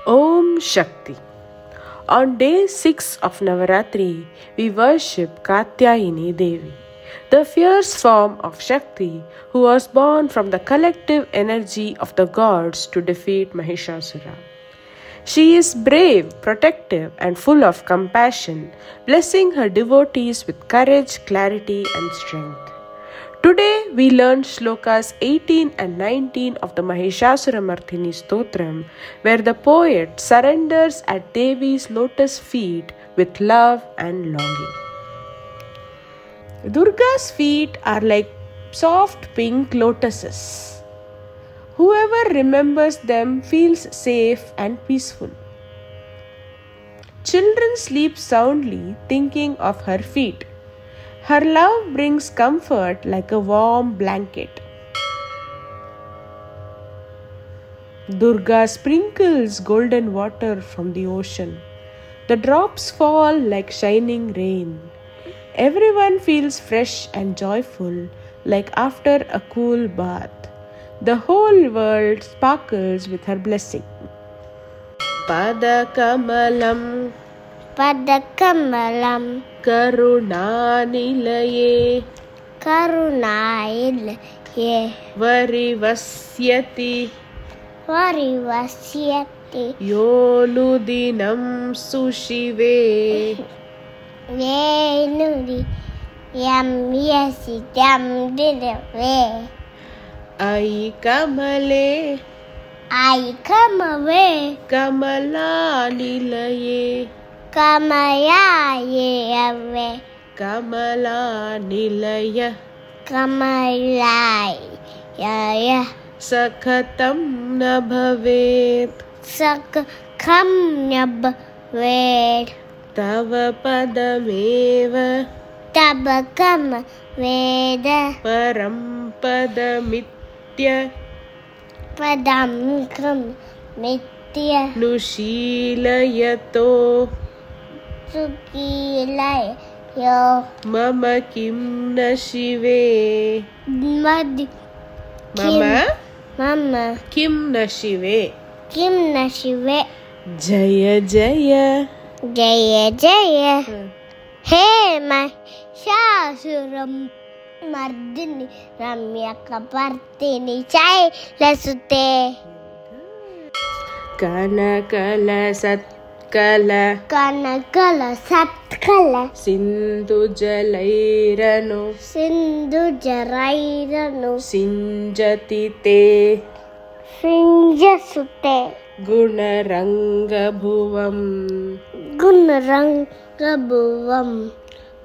Om Shakti. On day 6 of Navaratri, we worship Katyayini Devi, the fierce form of Shakti who was born from the collective energy of the gods to defeat Mahishasura. She is brave, protective, and full of compassion, blessing her devotees with courage, clarity, and strength. Today we learn shlokas 18 and 19 of the Mahishasuramardhini Stotram, where the poet surrenders at Devi's lotus feet with love and longing. Durga's feet are like soft pink lotuses. Whoever remembers them feels safe and peaceful. Children sleep soundly thinking of her feet. Her love brings comfort like a warm blanket. Durga sprinkles golden water from the ocean. The drops fall like shining rain. Everyone feels fresh and joyful like after a cool bath. The whole world sparkles with her blessing. Padakamalam Padakamalam Karunanilaye Karunailaye Varivasyati Varivasyati Yonudinam Sushive Venudi Yam Yasitam Didave Ai Kamale I come away Kamalanilaye Kamayaye Kamalanilaya Kamalaya Sakhatam na bhavet Sakham Nabved Tava padameva Tabakam Veda Param padamitya Padam Kam Mitya Nushilayato Sukilay Yo Mama kim na shive Mad Mama kim na shive Kim Nashive Jaya Jaya Jaya Jaya Hey Mahishasuram Mardini Ramyakapartini Shailasute Kanakala Satkala Kanakala Satkala Sindhu Jalairano Sindhu Jarairanu Sinjati te Sinjasute Gunaranga bhuvam Gunarangabhuvam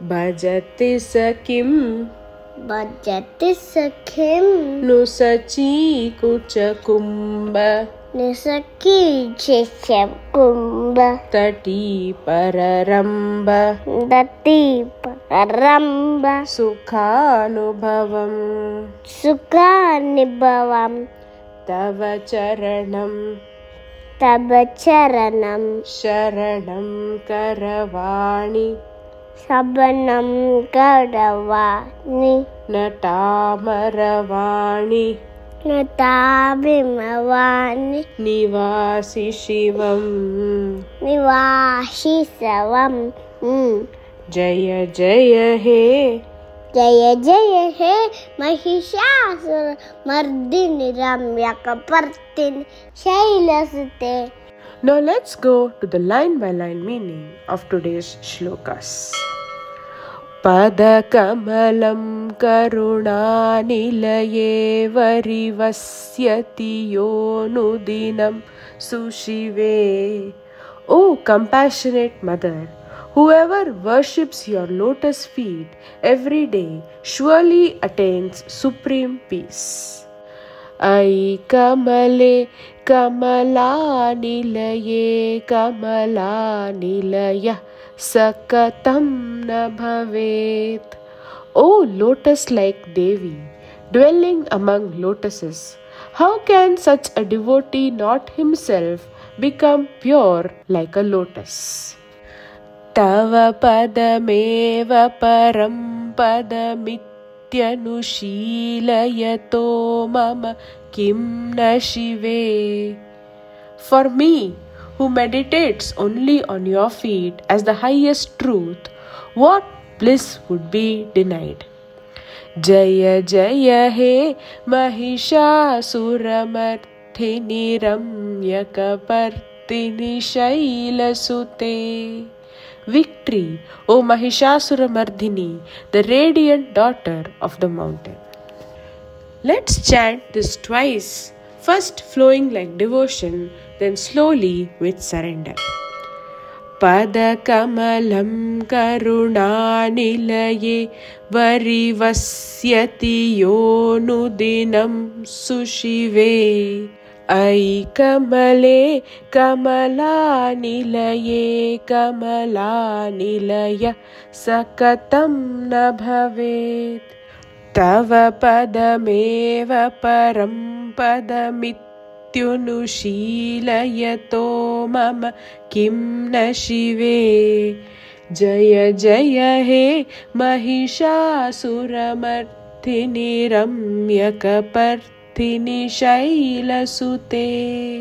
Bhajati sakim Bhajati Sakhim Nusachi kucha kumbha Nisaki Chishakumbha Tati pararamba Dati Pararamba Sukhanubhavam Sukhanibhavam Tava charanam Tabacharanam Sharanam karavani Sabanam Garavani Natamaravani Natabhimavani Nivasi Shivam Nivashisavam Jaya Jaya He Jaya Jaya He Mahishasura Mardini Ramyakapartini Shailasute. Now let's go to the line by line meaning of today's shlokas. Padakamalam karunanilaye varivasyati yonudinam sushive. O compassionate mother, whoever worships your lotus feet every day surely attains supreme peace. Ai kamale kamalanilaye kamalanilaya Sakatam na bhavet. O lotus-like Devi, dwelling among lotuses, how can such a devotee not himself become pure like a lotus? Tava padameva param padamityanu mama kim na shive. For me, who meditates only on your feet as the highest truth, what bliss would be denied? Jaya Jaya He Mahishasuramardhini Ramyakapartini Shailasute. Victory, O Mahishasuramardhini, the radiant daughter of the mountain. Let's chant this twice, first flowing like devotion, then slowly with surrender. Padakamalam karunanilaye varivasyati yonudinam sushive. Aikamale kamalanilaye kamalanilaya sakatam na bhavet. Tava padameva param padamityunushilayato mama kim na shive. Jaya Jaya He Mahishasuramardhini Ramyakapartini Shailasute.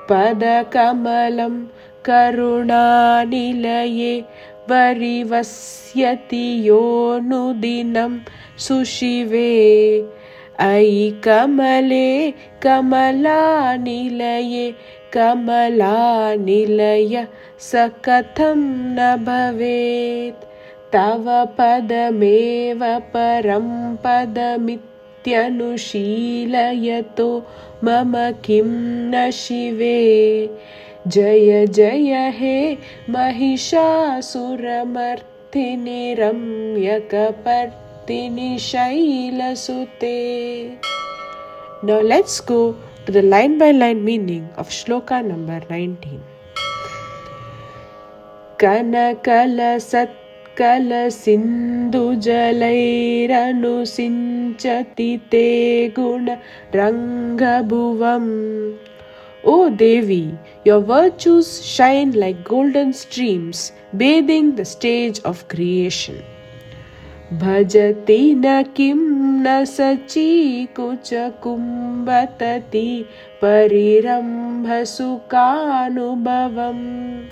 Padakamalam karunanilaye varivasyati yonudinam sushive. Aikamale kamalanilaye kamalanilaya sakatham na bhavet. Tava padameva param padamityanushilayato mama kim na shive. Jaya Jaya He Mahishasuramardhini Ramyakapartini Shailasute. Now let's go to the line by line meaning of shloka number 19. Kanakala satkala sindhu jalairanu sinchati te guna rangabhuvam. O Devi, your virtues shine like golden streams bathing the stage of creation. Bhajati na kim na sachi kucha kumbhatati parirambha sukhanubhavam.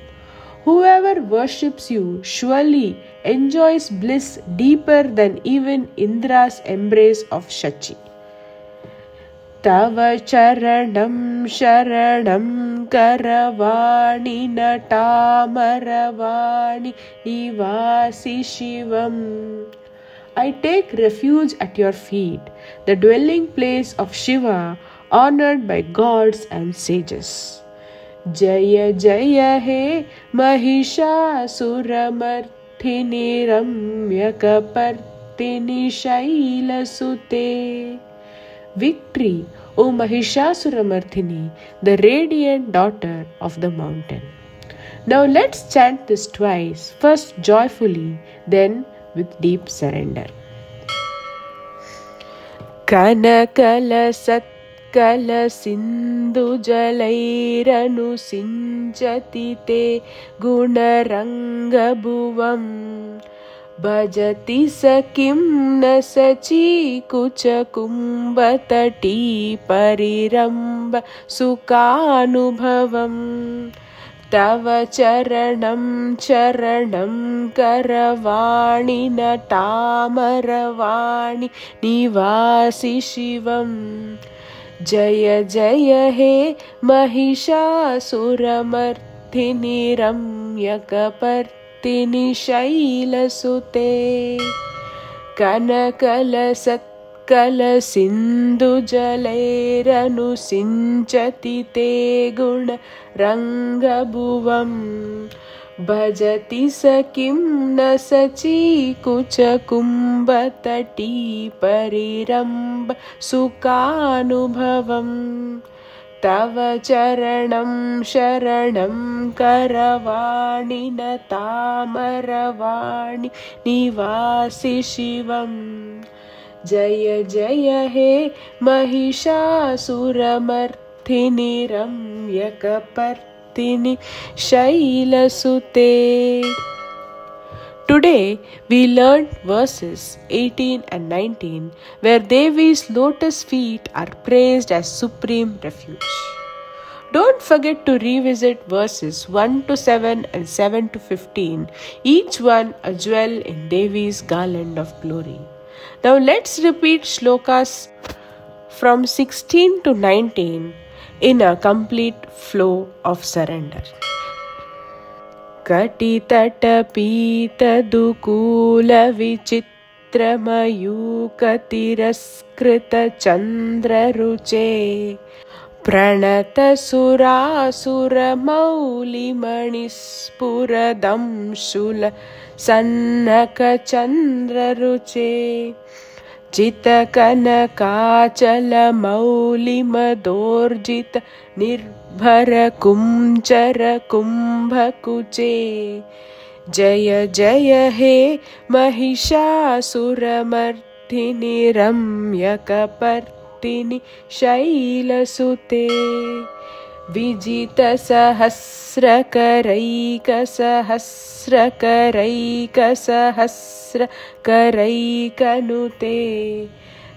Whoever worships you surely enjoys bliss deeper than even Indra's embrace of Shachi. Tava charanam sharanam karavani natamaravani nivasi shivam. I take refuge at your feet, the dwelling place of Shiva, honored by gods and sages. Jaya Jaya He Mahishasuramardhini Ramyakapartini Shailasute. Victory, O Mahishasuramardhini, the radiant daughter of the mountain. Now let's chant this twice, first joyfully, then with deep surrender. Kanakala satkala sindhu jalairanu sinchati te gunarangabhuvam. Bhajati sakim na sachi kucha kumbhatati parirambha sukhanubhavam. Tava charanam charanam karavani natamaravani nivasi shivam. Jaya Jaya He Mahishasuramardhini Ramyakapartini Shailasute. Kanakala satkala sindhu jalairanu sinchati te guna rangabhuvam. Bhajati sakim na sachi kucha kumbhatati parirambha sukhanubhavam. Tava charanam sharanam karavani natamaravani nivasi shivam. Jaya Jaya He Mahishasuramardhini Ramyakapartini Shailasute. Today we learned verses 18 and 19 where Devi's lotus feet are praised as supreme refuge. Don't forget to revisit verses 1 to 7 and 7 to 15, each one a jewel in Devi's garland of glory. Now let's repeat shlokas from 16 to 19 in a complete flow of surrender. Katitata-pita-dukula vichitramayuka-tiraskೃತ-chandra-ruche Pranata-sura-sura-maulimanispura-damshula Sannaka-chandra-ruche Jita-kanaka-chala-maulimadorjita Nirbhara-kumchara-kumbhakuche Jaya Jaya He Mahishasura-mardhini Ramyakapartini Shailasute Vijita-sahasrakaraika-sahasrakaraika-sahasrakaraika-nute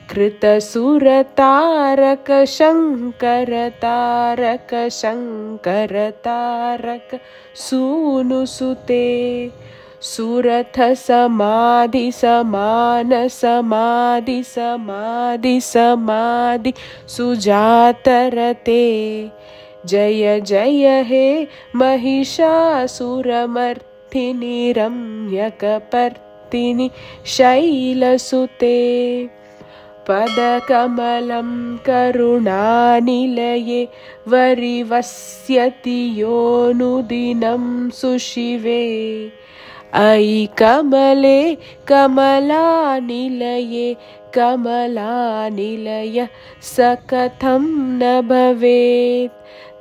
Kritasura-taraka-shankara-taraka-shankara-taraka Sunusute Suratha-samadhi-samana-samadhi-samadhi-samadhi Sujatarate Jaya Jaya He Mahishasura-mardhini Ramyakapartini Shailasute Padakamalam karunanilaye varivasyati yonudinam sushive Ai kamale kamalanilaye kamalanilaya sakatham na bhavet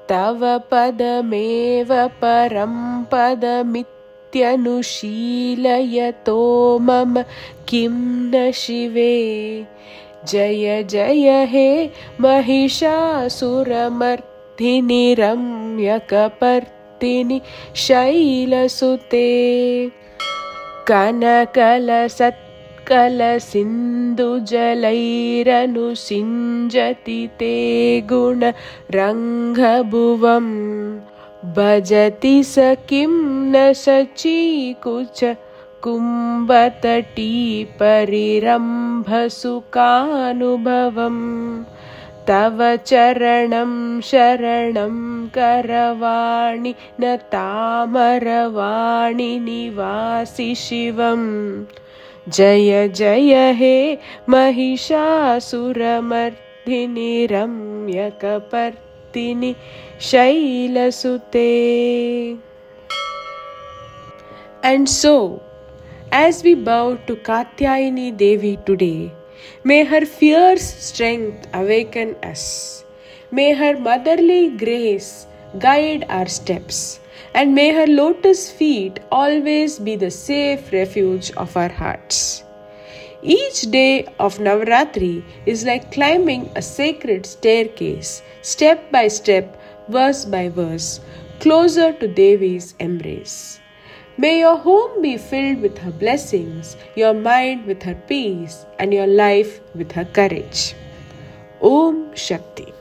Tava padameva param padamityanu-shila-yato mama kim na shive Jaya Jaya He Mahishasura-mardhini Ramyakapartini Shailasute Kanakala-satkala-sindhu-jalairanu-sinjati te guna-rangha-bhuvam Bhajati sa-kim na-sachi-kucha Kumbhatati parirambha-sukhanubhavam Tava charanam sharanam karavani nataamaravani nivasi shivam Jaya Jaya He Mahishasura-mardhini Ramyakapartini Shailasute. And so, as we bow to Katyayani Devi today, may her fierce strength awaken us. May her motherly grace guide our steps. And may her lotus feet always be the safe refuge of our hearts. Each day of Navaratri is like climbing a sacred staircase, step by step, verse by verse, closer to Devi's embrace. May your home be filled with her blessings, your mind with her peace, and your life with her courage. Om Shakti.